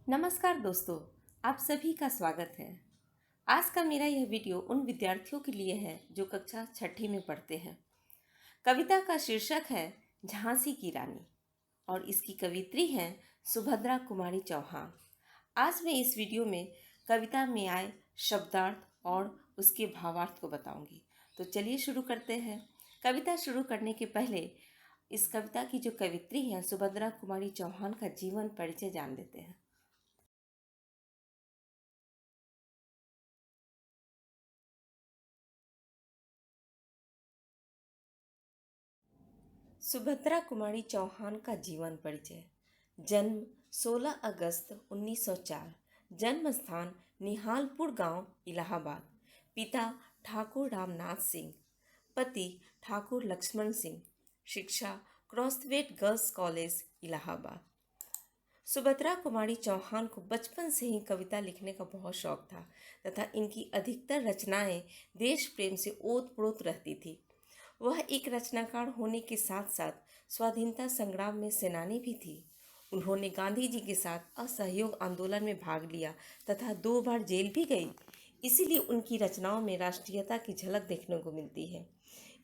नमस्कार दोस्तों, आप सभी का स्वागत है। आज का मेरा यह वीडियो उन विद्यार्थियों के लिए है जो कक्षा छठी में पढ़ते हैं। कविता का शीर्षक है झांसी की रानी और इसकी कवित्री हैं सुभद्रा कुमारी चौहान। आज मैं इस वीडियो में कविता में आए शब्दार्थ और उसके भावार्थ को बताऊंगी। तो चलिए शुरू करते हैं। कविता शुरू करने के पहले इस कविता की जो कवित्री हैं सुभद्रा कुमारी चौहान का जीवन परिचय जान लेते हैं। सुभद्रा कुमारी चौहान का जीवन परिचय। जन्म 16 अगस्त 1904। जन्म स्थान निहालपुर गांव, इलाहाबाद। पिता ठाकुर रामनाथ सिंह, पति ठाकुर लक्ष्मण सिंह। शिक्षा Crosthwaite girls college, Allahabad. Subhadra Kumari Chauhan को बचपन से ही कविता लिखने का बहुत शौक था तथा इनकी अधिकतर रचनाएं देश प्रेम से ओत-प्रोत रहती थी। वह एक रचनाकार होने के साथ साथ स्वाधीनता संग्राम में सेनानी भी थी। उन्होंने गांधी जी के साथ असहयोग आंदोलन में भाग लिया तथा 2 बार जेल भी गई। इसीलिए उनकी रचनाओं में राष्ट्रीयता की झलक देखने को मिलती है।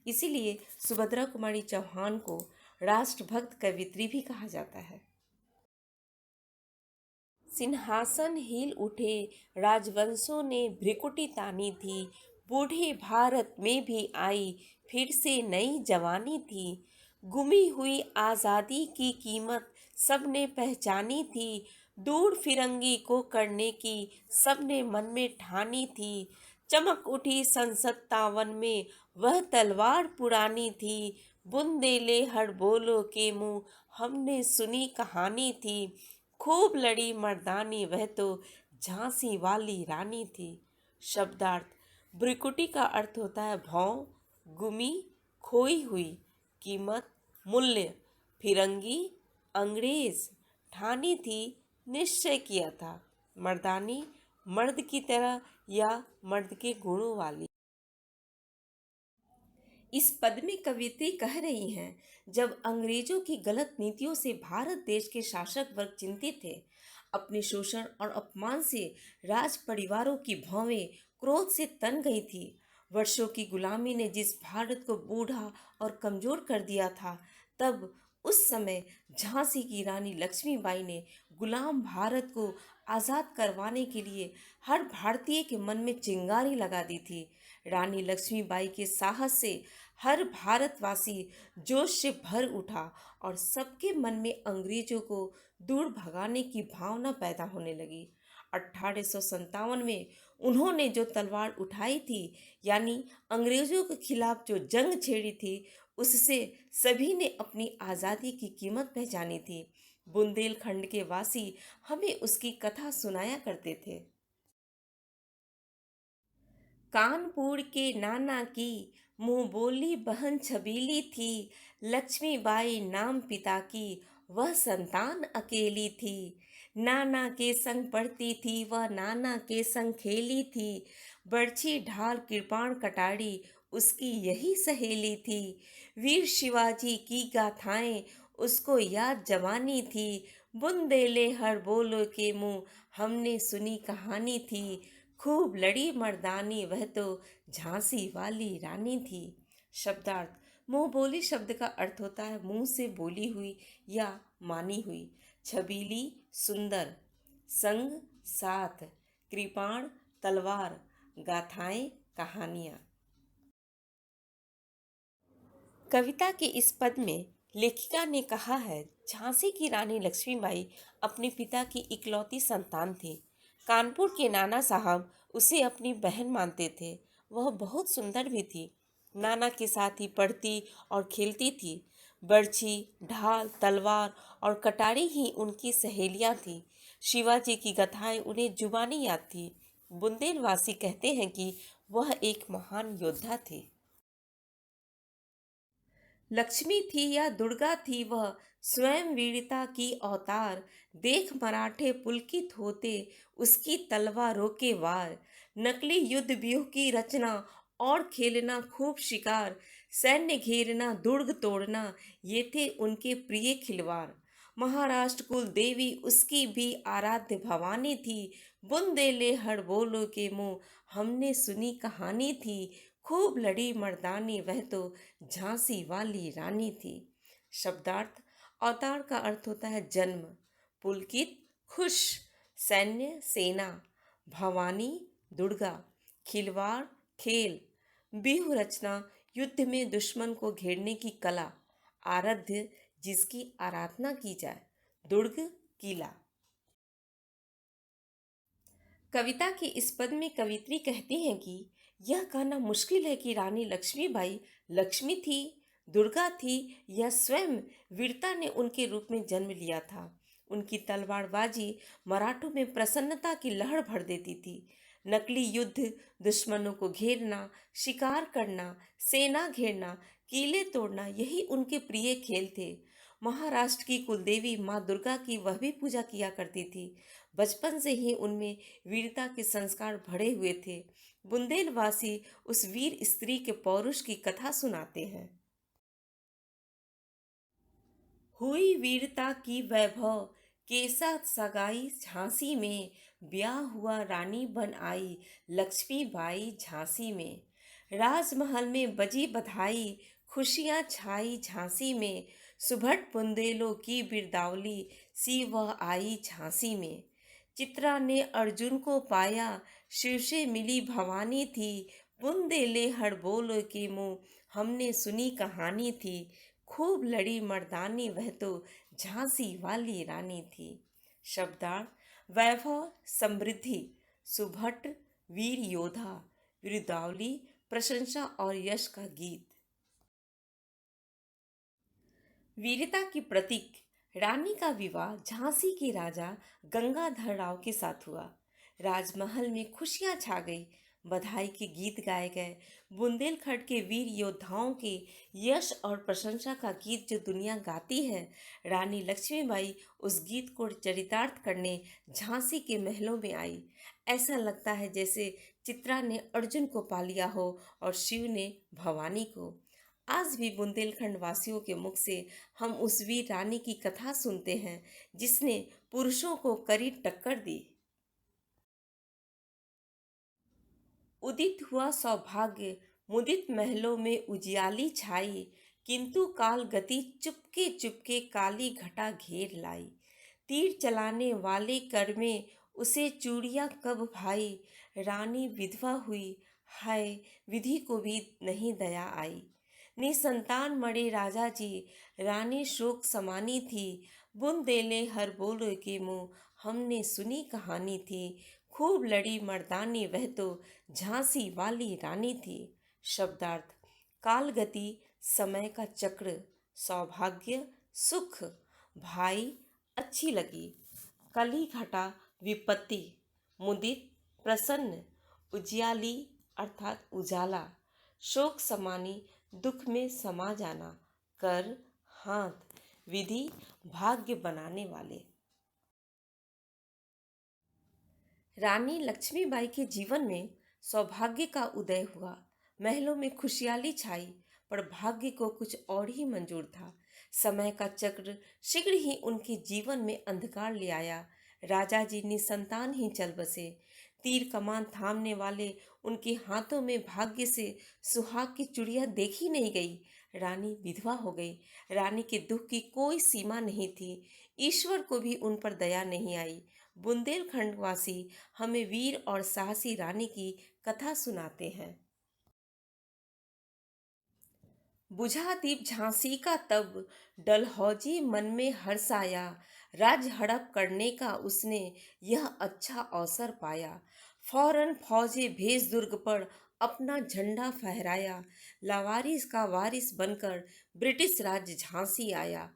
इसीलिए सुभद्रा कुमारी चौहान को राष्ट्रभक्त कवित्री भी कहा जाता है। सिंहासन हिल उठे, राजवंशों ने भ्रिकुटी तानी थी। बूढ़े भारत में भी आई फिर से नई जवानी थी। गुमी हुई आज़ादी की कीमत सबने पहचानी थी। दूर फिरंगी को करने की सबने मन में ठानी थी। चमक उठी सन 57 में वह तलवार पुरानी थी। बुंदेले हर बोलो के मुँह हमने सुनी कहानी थी। खूब लड़ी मर्दानी वह तो झांसी वाली रानी थी। शब्दार्थ। भ्रिकुटी का अर्थ होता है भौं, गुमी, खोई हुई, कीमत, मूल्य। फिरंगी, अंग्रेज। ठानी थी, निश्चय किया था। मर्दानी, मर्द की तरह या मर्द के गुणों वाली। इस पद में कवियत्री कह रही हैं, जब अंग्रेजों की गलत नीतियों से भारत देश के शासक वर्ग चिंतित थे, अपने शोषण और अपमान से राज परिवारों की भौवें क्रोध से तन गई थी। वर्षों की गुलामी ने जिस भारत को बूढ़ा और कमजोर कर दिया था, तब उस समय झांसी की रानी लक्ष्मीबाई ने गुलाम भारत को आज़ाद करवाने के लिए हर भारतीय के मन में चिंगारी लगा दी थी। रानी लक्ष्मीबाई के साहस से हर भारतवासी जोश से भर उठा और सबके मन में अंग्रेजों को दूर भगाने की भावना पैदा होने लगी। 1857 में उन्होंने जो तलवार उठाई थी, यानी अंग्रेजों के खिलाफ जो जंग छेड़ी थी, उससे सभी ने अपनी आज़ादी की कीमत पहचानी थी। बुंदेलखंड के वासी हमें उसकी कथा सुनाया करते थे। कानपुर के नाना की मुंह बोली बहन छबीली थी। लक्ष्मीबाई नाम पिता की वह संतान अकेली थी। नाना के संग पढ़ती थी वह, नाना के संग खेली थी। बर्छी ढाल कृपाण कटारी उसकी यही सहेली थी। वीर शिवाजी की गाथाएं उसको याद जवानी थी। बुंदेले हर बोलो के मुंह हमने सुनी कहानी थी। खूब लड़ी मर्दानी वह तो झांसी वाली रानी थी। शब्दार्थ। मुंह बोली शब्द का अर्थ होता है मुंह से बोली हुई या मानी हुई। छबीली, सुंदर। संग, साथ। कृपाण, तलवार। गाथाएं, कहानियां। कविता के इस पद में लेखिका ने कहा है, झांसी की रानी लक्ष्मीबाई अपने पिता की इकलौती संतान थी। कानपुर के नाना साहब उसे अपनी बहन मानते थे। वह बहुत सुंदर भी थी। नाना के साथ ही पढ़ती और खेलती थी। बर्छी, ढाल, तलवार और कटारी ही उनकी सहेलियां थी। शिवाजी की गाथाएं उन्हें जुबानी याद थी। बुंदेलवासी कहते हैं कि वह एक महान योद्धा थे। लक्ष्मी थी या दुर्गा थी वह, स्वयं वीरता की अवतार। देख मराठे पुलकित होते उसकी तलवारों के वार। नकली युद्ध व्यूह की रचना और खेलना खूब शिकार। सैन्य घेरना, दुर्ग तोड़ना, ये थे उनके प्रिय खिलवाड़। महाराष्ट्र कुल देवी उसकी भी आराध्य भवानी थी। बुंदेले हड़ बोलो के मुंह हमने सुनी कहानी थी। खूब लड़ी मर्दानी वह तो झांसी वाली रानी थी। शब्दार्थ। अवतार का अर्थ होता है जन्म, पुलकित खुश, सैन्य सेना, भवानी दुर्गा, खिलवाड़ खेल, व्यूह रचना युद्ध में दुश्मन को घेरने की कला, आराध्य जिसकी आराधना की जाए, दुर्ग किला। कविता के इस पद में कवित्री कहती हैं कि यह कहना मुश्किल है कि रानी लक्ष्मीबाई लक्ष्मी थी, दुर्गा थी या स्वयं वीरता ने उनके रूप में जन्म लिया था। उनकी तलवारबाजी मराठों में प्रसन्नता की लहर भर देती थी। नकली युद्ध, दुश्मनों को घेरना, शिकार करना, सेना घेरना, किले तोड़ना, यही उनके प्रिय खेल थे। महाराष्ट्र की कुलदेवी माँ दुर्गा की वह भी पूजा किया करती थी। बचपन से ही उनमें वीरता के संस्कार भरे हुए थे। बुंदेलवासी उस वीर स्त्री के पौरुष की कथा सुनाते हैं। हुई वीरता की वैभव, केसा सगाई झांसी में, ब्याह हुआ रानी बन आई लक्ष्मीबाई झांसी में। राजमहल में बजी बधाई, खुशियां छाई झांसी में, सुभट बुंदेलों की बिरदावली सी वह आई झांसी में। चित्रा ने अर्जुन को पाया, शिव से मिली भवानी थी, बुंदेले हड़बोल के मुंह हमने सुनी कहानी थी। खूब लड़ी मर्दानी वह तो झांसी वाली रानी थी। शब्दार्थ। वैभव समृद्धि, सुभट वीर योद्धा, बिरुदावली प्रशंसा और यश का गीत। वीरता की प्रतीक। रानी का विवाह झांसी के राजा गंगाधर राव के साथ हुआ। राजमहल में खुशियां छा गई, बधाई के गीत गाए गए। बुंदेलखंड के वीर योद्धाओं के यश और प्रशंसा का गीत जो दुनिया गाती है, रानी लक्ष्मीबाई उस गीत को चरितार्थ करने झांसी के महलों में आई। ऐसा लगता है जैसे चित्रा ने अर्जुन को पा लिया हो और शिव ने भवानी को। आज भी बुंदेलखंड वासियों के मुख से हम उस वीर रानी की कथा सुनते हैं जिसने पुरुषों को कड़ी टक्कर दी। उदित हुआ सौभाग्य, मुदित महलों में उजियाली छाई, किंतु काल गति चुपके चुपके काली घटा घेर लाई। तीर चलाने वाले कर में उसे चूड़ियां कब भाई, रानी विधवा हुई, हाय विधि को भी नहीं दया आई। निसंतान मरे राजा जी, रानी शोक समानी थी, बुंदेले हर बोल के मुंह हमने सुनी कहानी थी। खूब लड़ी मर्दानी वह तो झांसी वाली रानी थी। शब्दार्थ। कालगति समय का चक्र, सौभाग्य सुख, भाई अच्छी लगी, कली घटा विपत्ति, मुदित प्रसन्न, उजियाली अर्थात उजाला, शोक समानी दुख में समा जाना, कर हाथ, विधि भाग्य बनाने वाले। रानी लक्ष्मीबाई के जीवन में सौभाग्य का उदय हुआ। महलों में खुशहाली छाई, पर भाग्य को कुछ और ही मंजूर था। समय का चक्र शीघ्र ही उनके जीवन में अंधकार ले आया। राजा जी निसंतान ही चल बसे। तीर कमान थामने वाले उनके हाथों में भाग्य से सुहाग की चूड़ियां देखी नहीं गई। रानी विधवा हो गई। रानी के दुख की कोई सीमा नहीं थी। ईश्वर को भी उन पर दया नहीं आई। बुंदेलखंड वासी हमें वीर और साहसी रानी की कथा सुनाते हैं। बुझा दीप झांसी का तब, डलहौजी मन में हर्ष आया, राज हड़प करने का उसने यह अच्छा अवसर पाया। फौरन फौजे भेज दुर्ग पर अपना झंडा फहराया, लावारिस का वारिस बनकर ब्रिटिश राज झांसी आया।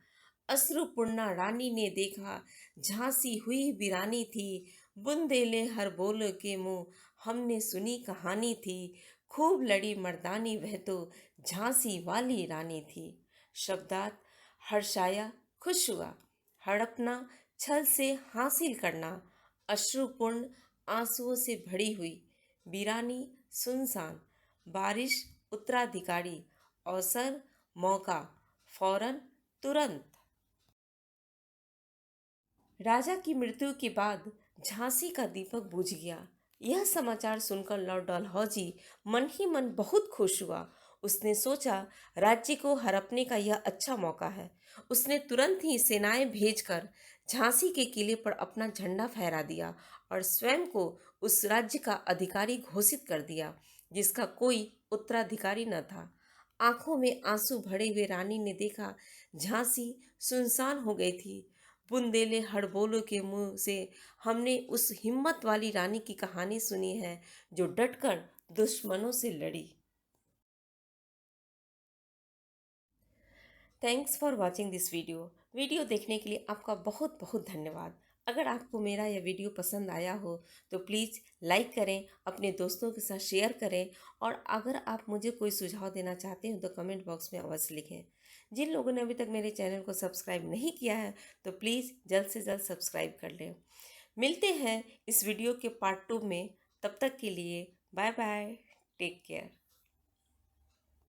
अश्रुपूर्णा रानी ने देखा, झांसी हुई वीरानी थी, बुंदेले हर बोल के मुंह हमने सुनी कहानी थी। खूब लड़ी मर्दानी वह तो झांसी वाली रानी थी। शब्दार्थ। हर्षाया खुश हुआ, हड़पना छल से हासिल करना, अश्रुपूर्ण आंसुओं से भरी हुई, वीरानी सुनसान, बारिश उत्तराधिकारी, अवसर मौका, फौरन तुरंत। राजा की मृत्यु के बाद झांसी का दीपक बुझ गया। यह समाचार सुनकर लॉर्ड डलहौजी मन ही मन बहुत खुश हुआ। उसने सोचा, राज्य को हड़पने का यह अच्छा मौका है। उसने तुरंत ही सेनाएं भेजकर झांसी के किले पर अपना झंडा फहरा दिया और स्वयं को उस राज्य का अधिकारी घोषित कर दिया जिसका कोई उत्तराधिकारी न था। आंखों में आंसू भरे हुए रानी ने देखा, झांसी सुनसान हो गई थी। बुंदेले हड़बोलों के मुंह से हमने उस हिम्मत वाली रानी की कहानी सुनी है जो डटकर दुश्मनों से लड़ी। Thanks for watching this video. Video देखने के लिए आपका बहुत बहुत धन्यवाद। अगर आपको मेरा यह वीडियो पसंद आया हो तो प्लीज़ लाइक करें, अपने दोस्तों के साथ शेयर करें और अगर आप मुझे कोई सुझाव देना चाहते हैं तो कमेंट बॉक्स में अवश्य लिखें। जिन लोगों ने अभी तक मेरे चैनल को सब्सक्राइब नहीं किया है तो प्लीज़ जल्द से जल्द सब्सक्राइब कर लें। मिलते हैं इस वीडियो के पार्ट 2 में। तब तक के लिए बाय बाय, टेक केयर।